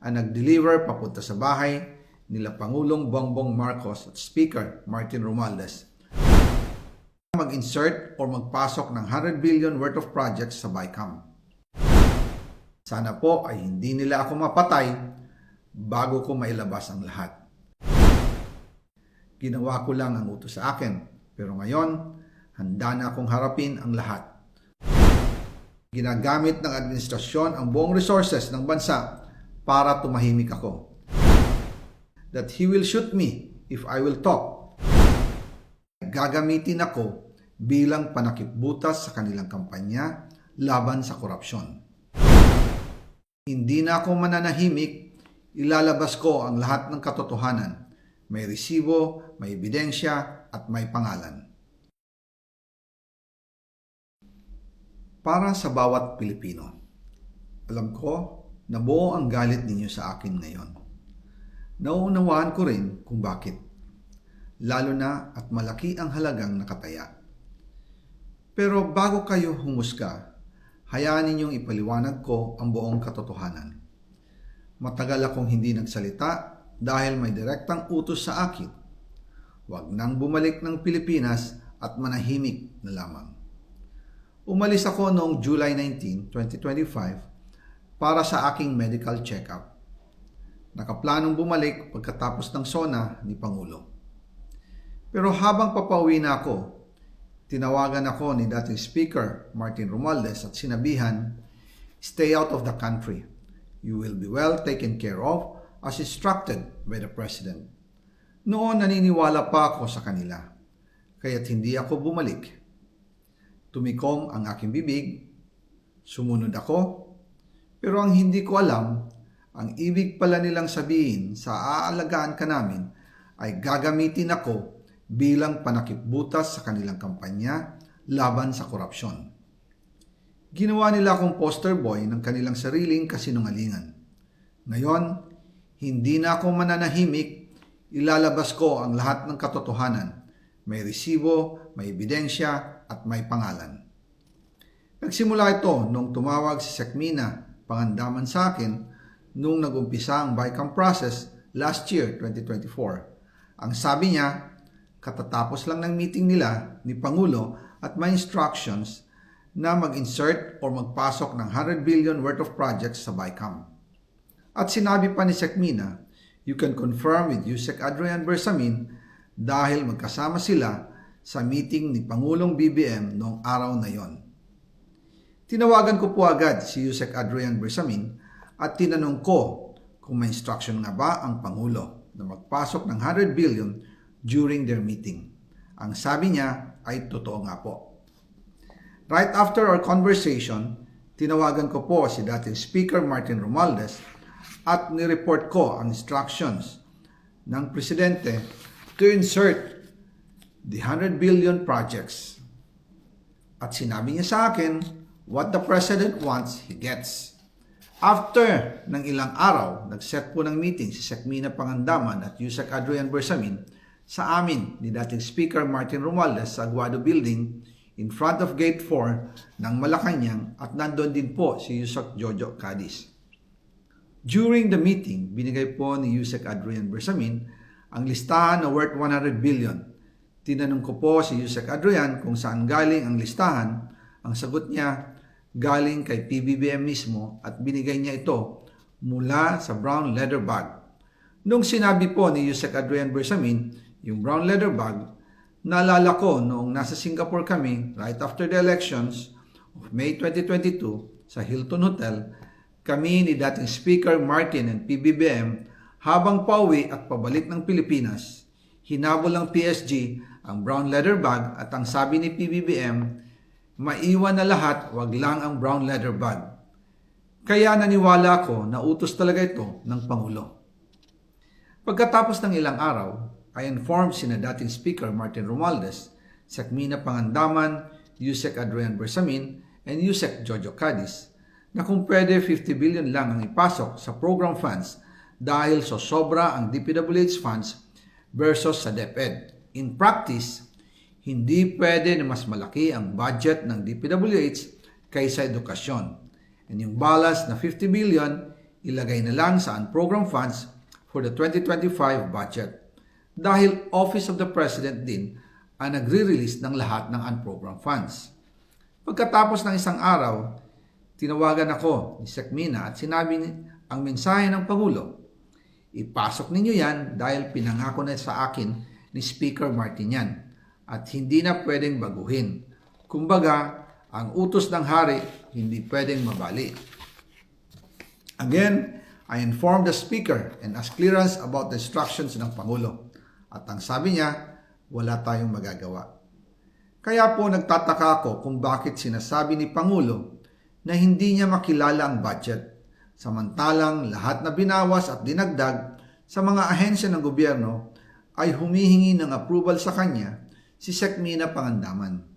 ang nag-deliver papunta sa bahay nila Pangulong Bongbong Marcos at Speaker Martin Romualdez mag-insert o magpasok ng 100 billion worth of projects sa BICAM. Sana po ay hindi nila ako mapatay bago ko mailabas ang lahat. Ginawa ko lang ang utos sa akin, pero ngayon, handa na akong harapin ang lahat. Ginagamit ng administrasyon ang buong resources ng bansa para tumahimik ako. That he will shoot me if I will talk. Gagamitin ako bilang panakipbutas sa kanilang kampanya laban sa korupsyon. Hindi na ako mananahimik, ilalabas ko ang lahat ng katotohanan. May resibo, may ebidensya, at may pangalan. Para sa bawat Pilipino, alam ko na buo ang galit ninyo sa akin ngayon. Nauunawaan ko rin kung bakit. Lalo na at malaki ang halagang nakataya. Pero bago kayo humusga, hayaan ninyong ipaliwanag ko ang buong katotohanan. Matagal akong hindi nagsalita dahil may direktang utos sa akin. Huwag nang bumalik ng Pilipinas at manahimik na lamang. Umalis ako noong July 19, 2025 para sa aking medical check-up. Nakaplanong bumalik pagkatapos ng SONA ni Pangulo. Pero habang papauwi na ako, tinawagan ako ni dating Speaker Martin Romualdez at sinabihan, "Stay out of the country. You will be well taken care of as instructed by the President." Noon naniniwala pa ako sa kanila, kaya't hindi ako bumalik. Tumikom ang aking bibig, sumunod ako, pero ang hindi ko alam, ang ibig pala nilang sabihin sa aalagaan ka namin ay gagamitin ako bilang panakipbutas sa kanilang kampanya laban sa korupsyon. Ginawa nila akong poster boy ng kanilang sariling kasinungalingan. Ngayon, hindi na ako mananahimik, ilalabas ko ang lahat ng katotohanan. May resibo, may ebidensya, at may pangalan. Nagsimula ito nung tumawag si Sekmina Pangandaman sa akin nung nag-umpisa ang BICAM process last year, 2024. Ang sabi niya, katatapos lang ng meeting nila ni Pangulo at may instructions na mag-insert o magpasok ng 100 billion worth of projects sa BICAM. At sinabi pa ni Sekmina, you can confirm with Yusek Adrian Bersamin dahil magkasama sila sa meeting ni Pangulong BBM noong araw na yon. Tinawagan ko po agad si Yusek Adrian Bersamin at tinanong ko kung may instruction nga ba ang Pangulo na magpasok ng 100 billion during their meeting. Ang sabi niya ay totoo nga po. Right after our conversation, tinawagan ko po si dating Speaker Martin Romualdez at nireport ko ang instructions ng Presidente to insert the 100 billion projects. At sinabi niya sa akin, what the President wants, he gets. After ng ilang araw, nag-set po ng meeting si Sekmina Pangandaman at Yusek Adrian Bersamin sa amin ni dating Speaker Martin Romualdez sa Aguado Building in front of Gate 4 ng Malacanang at nandun din po si Yusek Jojo Cadiz. During the meeting, binigay po ni Yusek Adrian Bersamin ang listahan na worth 100 billion. Tinanong ko po si Yusek Adrian kung saan galing ang listahan. Ang sagot niya, galing kay PBBM mismo at binigay niya ito mula sa brown leather bag. Nung sinabi po ni Yusek Adrian Bersamin, yung brown leather bag, naalala ko noong nasa Singapore kami right after the elections of May 2022 sa Hilton Hotel, kami ni dating Speaker Martin and PBBM habang pauwi at pabalik ng Pilipinas, hinabol ng PSG ang brown leather bag at ang sabi ni PBBM, maiwan na lahat, wag lang ang brown leather bag. Kaya naniwala ko na utos talaga ito ng Pangulo. Pagkatapos ng ilang araw, I informed sina dating Speaker Martin Romualdez, Sekmina Pangandaman, Yusek Adrian Bersamin, and Yusek Jojo Cadiz na kung pwede 50 billion lang ang ipasok sa program funds dahil so sobra ang DPWH funds versus sa DepEd. In practice, hindi pwede na mas malaki ang budget ng DPWH kaysa edukasyon. And yung balance na 50 billion, ilagay na lang sa unprogrammed funds for the 2025 budget dahil Office of the President din ang nagre-release ng lahat ng unprogrammed funds. Pagkatapos ng isang araw, tinawagan ako ni Sec Mina at sinabi ang mensahe ng Pangulo. Ipasok ninyo yan dahil pinangako na sa akin ni Speaker Martinian at hindi na pwedeng baguhin. Kumbaga, ang utos ng hari hindi pwedeng mabali. Again, I informed the Speaker and asked clearance about the instructions ng Pangulo. At ang sabi niya, wala tayong magagawa. Kaya po nagtataka ako kung bakit sinasabi ni Pangulo na hindi niya makilala ang budget, samantalang lahat na binawas at dinagdag sa mga ahensya ng gobyerno ay humihingi ng approval sa kanya si Sec Mina Pangandaman.